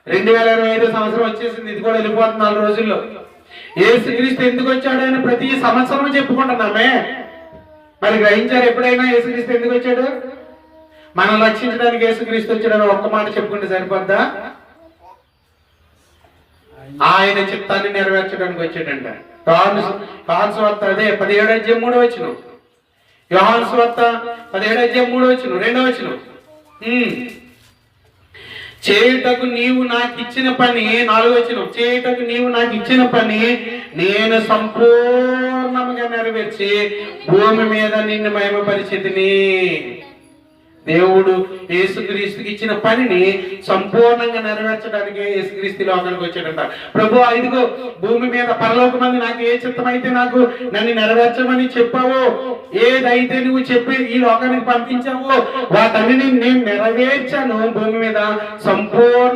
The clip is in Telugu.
2025 సంవత్సరం వచ్చేసింది, ఇది కూడా వెళ్ళిపోతుంది 4 రోజుల్లో. యేసుక్రీస్తు ఎందుకు వచ్చాడు అని ప్రతి సంవత్సరం చెప్పుకుంటున్నామే. మరి గ్రహించారు ఎప్పుడైనా యేసుక్రీస్తు ఎందుకు వచ్చాడు? మనం రక్షించడానికి యేసుక్రీస్తు వచ్చాడని ఒక్క మాట చెప్పుకుంటే సరిపోద్దా? ఆయన చిత్తాన్ని నెరవేర్చడానికి వచ్చాడంట. యోహాను సువార్త అదే 17:3 యోహాను సువార్త 17:3 2 చేయుటకు నీవు నాకు ఇచ్చిన పని 4 చేయుటకు నీవు నాకు ఇచ్చిన పని నేను సంపూర్ణంగా నెరవేర్చి భూమి మీద నిన్ను మహిమపరిచితిని. దేవుడు యేసుక్రీస్తుకి ఇచ్చిన పనిని సంపూర్ణంగా నెరవేర్చడానికి యేసుక్రీస్తు లోకానికి వచ్చాడంట. ప్రభు ఇదిగో భూమి మీద పరలోకమందు నాకు ఏ చిత్తమైతే నాకు నన్ను నెరవేర్చమని చెప్పావో, ఏదైతే నువ్వు చెప్పి ఈ లోకానికి పంపించావో వాటన్ని నేను నెరవేర్చాను. భూమి మీద సంపూర్ణ